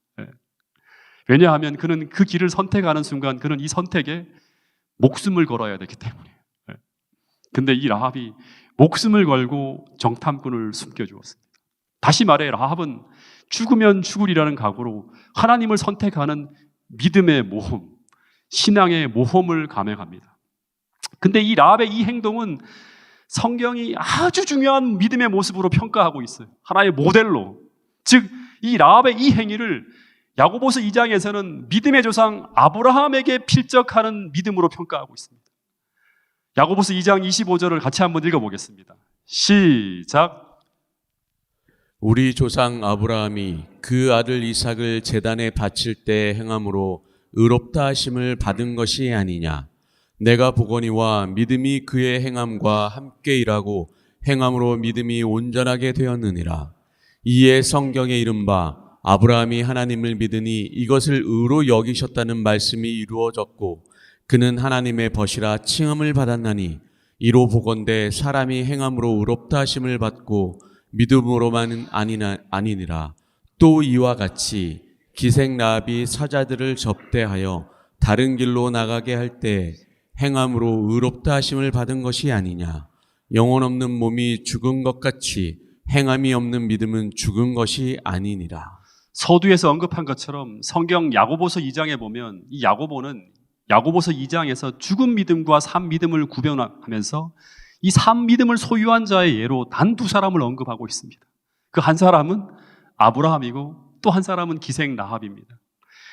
왜냐하면 그는 그 길을 선택하는 순간 그는 이 선택에 목숨을 걸어야 되기 때문이에요. 근데 이 라합이 목숨을 걸고 정탐꾼을 숨겨주었습니다. 다시 말해 라합은 죽으면 죽으리라는 각오로 하나님을 선택하는 믿음의 모험, 신앙의 모험을 감행합니다. 근데 이 라합의 이 행동은 성경이 아주 중요한 믿음의 모습으로 평가하고 있어요. 하나의 모델로. 즉, 이 라합의 이 행위를 야고보서 2장에서는 믿음의 조상 아브라함에게 필적하는 믿음으로 평가하고 있습니다. 야고보서 2장 25절을 같이 한번 읽어보겠습니다. 시작. 우리 조상 아브라함이 그 아들 이삭을 제단에 바칠 때 행함으로 의롭다 하심을 받은 것이 아니냐. 내가 보거니와 믿음이 그의 행함과 함께 일하고 행함으로 믿음이 온전하게 되었느니라. 이에 성경에 이른바 아브라함이 하나님을 믿으니 이것을 의로 여기셨다는 말씀이 이루어졌고 그는 하나님의 벗이라 칭함을 받았나니 이로 보건대 사람이 행함으로 의롭다 하심을 받고 믿음으로만은 아니니라. 또 이와 같이 기생 라합이 사자들을 접대하여 다른 길로 나가게 할 때 행함으로 의롭다 하심을 받은 것이 아니냐. 영혼 없는 몸이 죽은 것 같이 행함이 없는 믿음은 죽은 것이 아니니라. 서두에서 언급한 것처럼 성경 야고보서 2장에 보면 이 야고보는 야고보서 2장에서 죽은 믿음과 산 믿음을 구별하면서 이 산 믿음을 소유한 자의 예로 단 두 사람을 언급하고 있습니다. 그 한 사람은 아브라함이고 또 한 사람은 기생 라합입니다.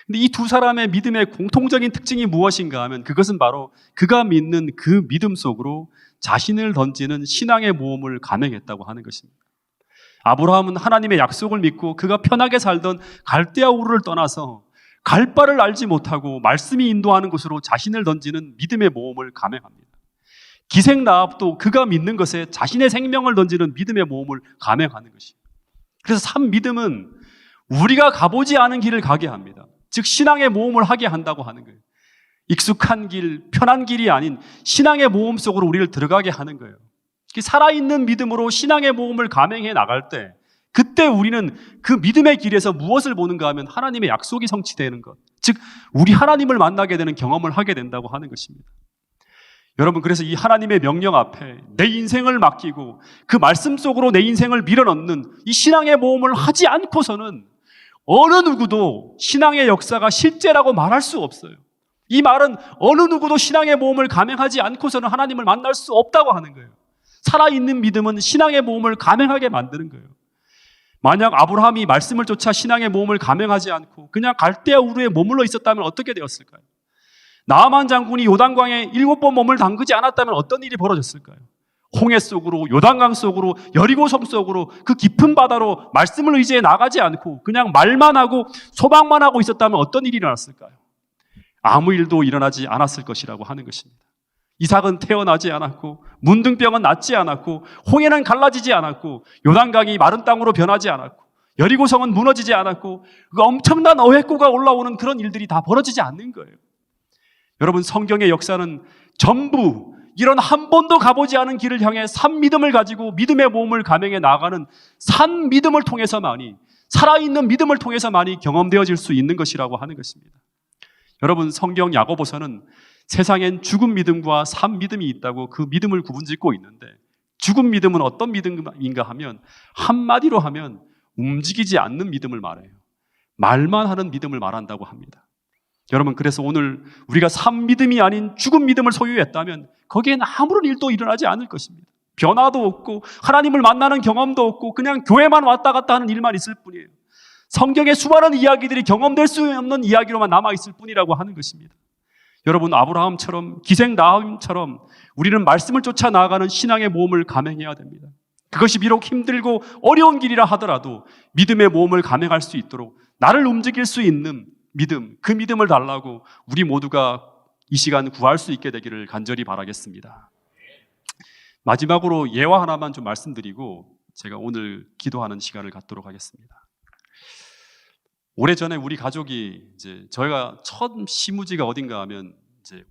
근데 이 두 사람의 믿음의 공통적인 특징이 무엇인가 하면 그것은 바로 그가 믿는 그 믿음 속으로 자신을 던지는 신앙의 모험을 감행했다고 하는 것입니다. 아브라함은 하나님의 약속을 믿고 그가 편하게 살던 갈대아 우르를 떠나서 갈 바를 알지 못하고 말씀이 인도하는 곳으로 자신을 던지는 믿음의 모험을 감행합니다. 기생 라합도 그가 믿는 것에 자신의 생명을 던지는 믿음의 모험을 감행하는 것입니다. 그래서 참 믿음은 우리가 가보지 않은 길을 가게 합니다. 즉 신앙의 모험을 하게 한다고 하는 거예요. 익숙한 길, 편한 길이 아닌 신앙의 모험 속으로 우리를 들어가게 하는 거예요. 살아있는 믿음으로 신앙의 모험을 감행해 나갈 때 그때 우리는 그 믿음의 길에서 무엇을 보는가 하면 하나님의 약속이 성취되는 것, 즉 우리 하나님을 만나게 되는 경험을 하게 된다고 하는 것입니다. 여러분, 그래서 이 하나님의 명령 앞에 내 인생을 맡기고 그 말씀 속으로 내 인생을 밀어넣는 이 신앙의 모험을 하지 않고서는 어느 누구도 신앙의 역사가 실제라고 말할 수 없어요. 이 말은 어느 누구도 신앙의 모험을 감행하지 않고서는 하나님을 만날 수 없다고 하는 거예요. 살아있는 믿음은 신앙의 모험을 감행하게 만드는 거예요. 만약 아브라함이 말씀을 쫓아 신앙의 모험을 감행하지 않고 그냥 갈대아 우르에 머물러 있었다면 어떻게 되었을까요? 나아만 장군이 요단강에 7번 몸을 담그지 않았다면 어떤 일이 벌어졌을까요? 홍해 속으로, 요단강 속으로, 여리고성 속으로 그 깊은 바다로 말씀을 의지해 나가지 않고 그냥 말만 하고 소망만 하고 있었다면 어떤 일이 일어났을까요? 아무 일도 일어나지 않았을 것이라고 하는 것입니다. 이삭은 태어나지 않았고 문둥병은 낫지 않았고 홍해는 갈라지지 않았고 요단강이 마른 땅으로 변하지 않았고 여리고성은 무너지지 않았고 그 엄청난 어획고가 올라오는 그런 일들이 다 벌어지지 않는 거예요. 여러분, 성경의 역사는 전부 이런 한 번도 가보지 않은 길을 향해 산 믿음을 가지고 믿음의 모험을 감행해 나가는 산 믿음을 통해서만이, 살아있는 믿음을 통해서만이 경험되어질 수 있는 것이라고 하는 것입니다. 여러분, 성경 야고보서는 세상엔 죽은 믿음과 산 믿음이 있다고 그 믿음을 구분짓고 있는데, 죽은 믿음은 어떤 믿음인가 하면 한마디로 하면 움직이지 않는 믿음을 말해요. 말만 하는 믿음을 말한다고 합니다. 여러분, 그래서 오늘 우리가 산 믿음이 아닌 죽은 믿음을 소유했다면 거기에는 아무런 일도 일어나지 않을 것입니다. 변화도 없고 하나님을 만나는 경험도 없고 그냥 교회만 왔다 갔다 하는 일만 있을 뿐이에요. 성경의 수많은 이야기들이 경험될 수 없는 이야기로만 남아있을 뿐이라고 하는 것입니다. 여러분, 아브라함처럼 기생 나함처럼 우리는 말씀을 쫓아 나아가는 신앙의 모험을 감행해야 됩니다. 그것이 비록 힘들고 어려운 길이라 하더라도 믿음의 모험을 감행할 수 있도록 나를 움직일 수 있는 믿음, 그 믿음을 달라고 우리 모두가 이 시간 구할 수 있게 되기를 간절히 바라겠습니다. 마지막으로 예화 하나만 좀 말씀드리고 제가 오늘 기도하는 시간을 갖도록 하겠습니다. 오래전에 우리 가족이 저희가 첫 시무지가 어딘가 하면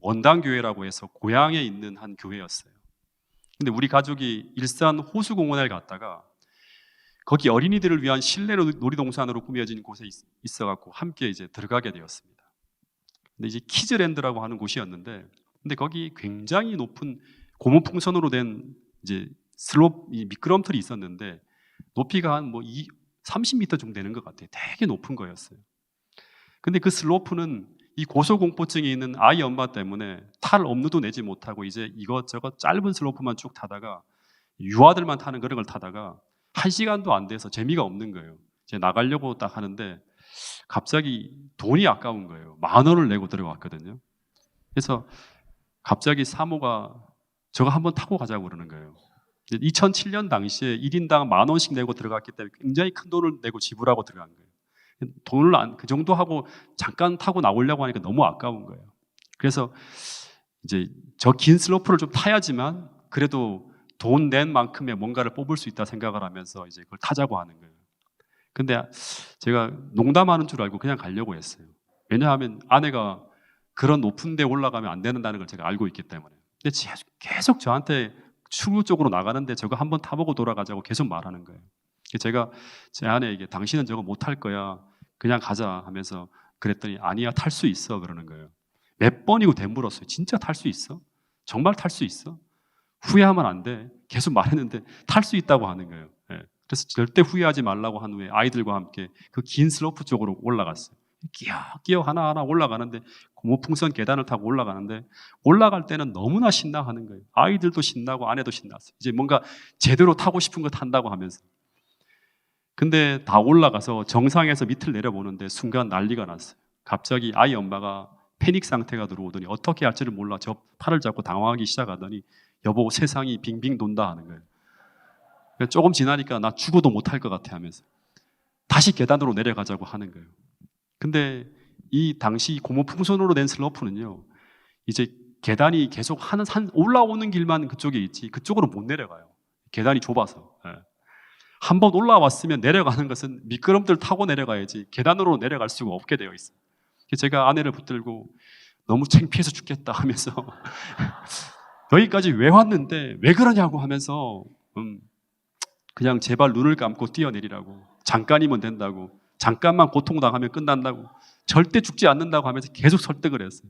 원당교회라고 해서 고향에 있는 한 교회였어요. 근데 우리 가족이 일산 호수공원에 갔다가 거기 어린이들을 위한 실내 놀이동산으로 꾸며진 곳에 있어갖고 함께 들어가게 되었습니다. 근데 키즈랜드라고 하는 곳이었는데, 근데 거기 굉장히 높은 고무풍선으로 된 슬롭 미끄럼틀이 있었는데 높이가 한 30m 정도 되는 것 같아요. 되게 높은 거였어요. 근데 그 슬로프는 이 고소공포증이 있는 아이 엄마 때문에 탈 엄두도 내지 못하고 이것저것 짧은 슬로프만 쭉 타다가 유아들만 타는 그런 걸 타다가 1시간도 안 돼서 재미가 없는 거예요. 이제 나가려고 딱 하는데 갑자기 돈이 아까운 거예요. 10,000원을 내고 들어갔거든요. 그래서 갑자기 사모가 저거 한번 타고 가자고 그러는 거예요. 2007년 당시에 1인당 10,000원씩 내고 들어갔기 때문에 굉장히 큰 돈을 내고 지불하고 들어간 거예요. 돈을 그 정도 하고 잠깐 타고 나오려고 하니까 너무 아까운 거예요. 그래서 저 긴 슬로프를 좀 타야지만 그래도 돈 낸 만큼의 뭔가를 뽑을 수 있다 생각을 하면서 그걸 타자고 하는 거예요. 근데 제가 농담하는 줄 알고 그냥 가려고 했어요. 왜냐하면 아내가 그런 높은 데 올라가면 안 된다는 걸 제가 알고 있기 때문에. 근데 계속 저한테 출구 쪽으로 나가는데 저거 한번 타보고 돌아가자고 계속 말하는 거예요. 제가 제 아내에게 당신은 저거 못 탈 거야, 그냥 가자 하면서 그랬더니 아니야, 탈 수 있어 그러는 거예요. 몇 번이고 되물었어요. 진짜 탈 수 있어? 정말 탈 수 있어? 후회하면 안 돼. 계속 말했는데 탈 수 있다고 하는 거예요. 그래서 절대 후회하지 말라고 한 후에 아이들과 함께 그 긴 슬로프 쪽으로 올라갔어요. 끼어 하나하나 올라가는데 고무풍선 계단을 타고 올라가는데 올라갈 때는 너무나 신나하는 거예요. 아이들도 신나고 아내도 신났어요. 뭔가 제대로 타고 싶은 거 탄다고 하면서. 근데 다 올라가서 정상에서 밑을 내려보는데 순간 난리가 났어요. 갑자기 아이 엄마가 패닉 상태가 들어오더니 어떻게 할지를 몰라 저 팔을 잡고 당황하기 시작하더니 여보, 세상이 빙빙 돈다 하는 거예요. 조금 지나니까 나 죽어도 못할 것 같아 하면서 다시 계단으로 내려가자고 하는 거예요. 근데 이 당시 고무풍선으로 된 슬로프는요, 계단이 계속 올라오는 길만 그쪽에 있지 그쪽으로 못 내려가요. 계단이 좁아서. 한번 올라왔으면 내려가는 것은 미끄럼틀 타고 내려가야지 계단으로 내려갈 수가 없게 되어 있어요. 제가 아내를 붙들고 너무 창피해서 죽겠다 하면서 여기까지 왜 왔는데 왜 그러냐고 하면서 그냥 제발 눈을 감고 뛰어내리라고, 잠깐이면 된다고, 잠깐만 고통당하면 끝난다고, 절대 죽지 않는다고 하면서 계속 설득을 했어요.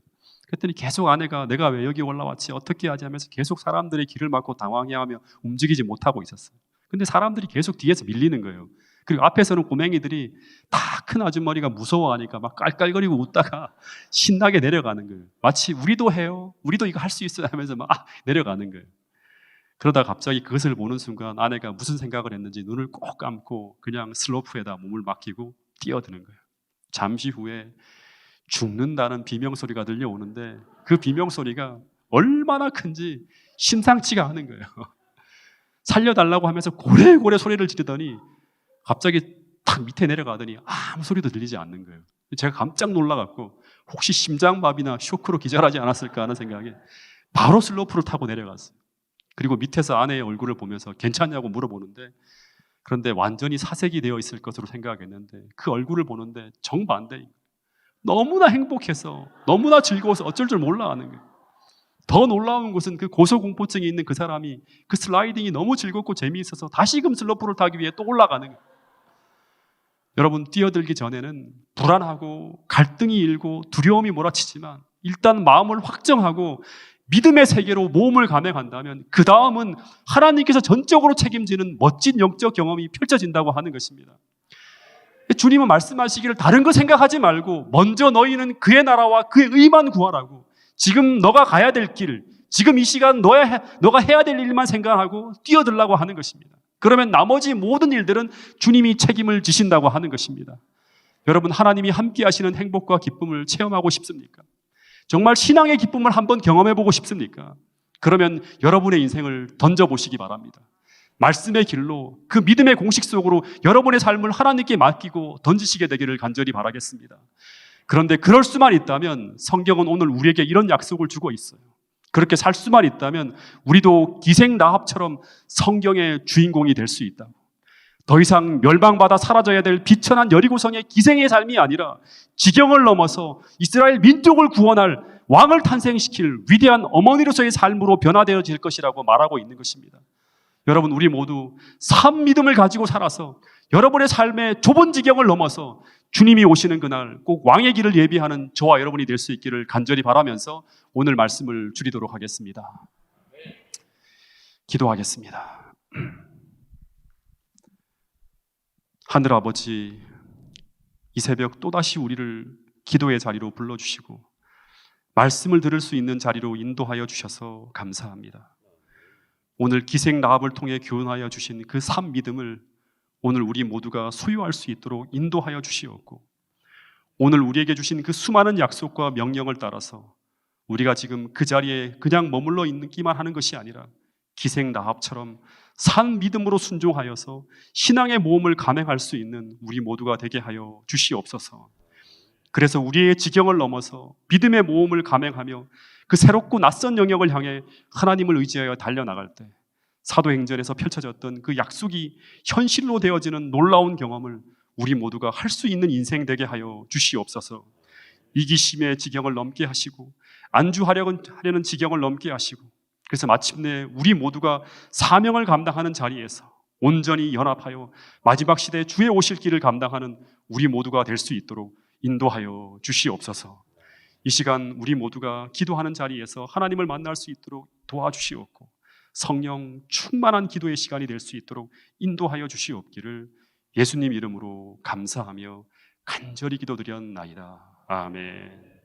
그랬더니 계속 아내가 내가 왜 여기 올라왔지, 어떻게 하지 하면서 계속 사람들의 길을 막고 당황해하며 움직이지 못하고 있었어요. 근데 사람들이 계속 뒤에서 밀리는 거예요. 그리고 앞에서는 꼬맹이들이 다 큰 아줌마리가 무서워하니까 막 깔깔거리고 웃다가 신나게 내려가는 거예요. 마치 우리도 해요, 우리도 이거 할 수 있어요 하면서 막 내려가는 거예요. 그러다 갑자기 그것을 보는 순간 아내가 무슨 생각을 했는지 눈을 꼭 감고 그냥 슬로프에다 몸을 맡기고 뛰어드는 거예요. 잠시 후에 죽는다는 비명소리가 들려오는데 그 비명소리가 얼마나 큰지 심상치가 않은 거예요. 살려달라고 하면서 고래고래 소리를 지르더니 갑자기 탁 밑에 내려가더니 아무 소리도 들리지 않는 거예요. 제가 깜짝 놀라갖고 혹시 심장마비나 쇼크로 기절하지 않았을까 하는 생각에 바로 슬로프를 타고 내려갔어요. 그리고 밑에서 아내의 얼굴을 보면서 괜찮냐고 물어보는데, 그런데 완전히 사색이 되어 있을 것으로 생각했는데 그 얼굴을 보는데 정반대, 너무나 행복해서 너무나 즐거워서 어쩔 줄 몰라 하는 거예요. 더 놀라운 것은 그 고소공포증이 있는 그 사람이 그 슬라이딩이 너무 즐겁고 재미있어서 다시금 슬로프를 타기 위해 또 올라가는 거예요. 여러분, 뛰어들기 전에는 불안하고 갈등이 일고 두려움이 몰아치지만 일단 마음을 확정하고 믿음의 세계로 모험을 감행한다면 그 다음은 하나님께서 전적으로 책임지는 멋진 영적 경험이 펼쳐진다고 하는 것입니다. 주님은 말씀하시기를 다른 거 생각하지 말고 먼저 너희는 그의 나라와 그의 의만 구하라고, 지금 너가 가야 될 길, 지금 이 시간 너가 해야 될 일만 생각하고 뛰어들라고 하는 것입니다. 그러면 나머지 모든 일들은 주님이 책임을 지신다고 하는 것입니다. 여러분, 하나님이 함께 하시는 행복과 기쁨을 체험하고 싶습니까? 정말 신앙의 기쁨을 한번 경험해보고 싶습니까? 그러면 여러분의 인생을 던져보시기 바랍니다. 말씀의 길로 그 믿음의 공식 속으로 여러분의 삶을 하나님께 맡기고 던지시게 되기를 간절히 바라겠습니다. 그런데 그럴 수만 있다면 성경은 오늘 우리에게 이런 약속을 주고 있어요. 그렇게 살 수만 있다면 우리도 기생 라합처럼 성경의 주인공이 될 수 있다. 더 이상 멸망받아 사라져야 될 비천한 여리고성의 기생의 삶이 아니라 지경을 넘어서 이스라엘 민족을 구원할 왕을 탄생시킬 위대한 어머니로서의 삶으로 변화되어질 것이라고 말하고 있는 것입니다. 여러분, 우리 모두 산 믿음을 가지고 살아서 여러분의 삶의 좁은 지경을 넘어서 주님이 오시는 그날 꼭 왕의 길을 예비하는 저와 여러분이 될 수 있기를 간절히 바라면서 오늘 말씀을 줄이도록 하겠습니다. 기도하겠습니다. 하늘 아버지, 이 새벽 또다시 우리를 기도의 자리로 불러주시고 말씀을 들을 수 있는 자리로 인도하여 주셔서 감사합니다. 오늘 기생 라합을 통해 교훈하여 주신 그 산 믿음을 오늘 우리 모두가 소유할 수 있도록 인도하여 주시옵고, 오늘 우리에게 주신 그 수많은 약속과 명령을 따라서 우리가 지금 그 자리에 그냥 머물러 있기만 하는 것이 아니라 기생 라합처럼 산 믿음으로 순종하여서 신앙의 모험을 감행할 수 있는 우리 모두가 되게 하여 주시옵소서. 그래서 우리의 지경을 넘어서 믿음의 모험을 감행하며 그 새롭고 낯선 영역을 향해 하나님을 의지하여 달려나갈 때 사도행전에서 펼쳐졌던 그 약속이 현실로 되어지는 놀라운 경험을 우리 모두가 할 수 있는 인생 되게 하여 주시옵소서. 이기심의 지경을 넘게 하시고 안주하려는 지경을 넘게 하시고, 그래서 마침내 우리 모두가 사명을 감당하는 자리에서 온전히 연합하여 마지막 시대에 주의 오실 길을 감당하는 우리 모두가 될 수 있도록 인도하여 주시옵소서. 이 시간 우리 모두가 기도하는 자리에서 하나님을 만날 수 있도록 도와주시옵고 성령 충만한 기도의 시간이 될 수 있도록 인도하여 주시옵기를 예수님 이름으로 감사하며 간절히 기도드렸나이다. 아멘.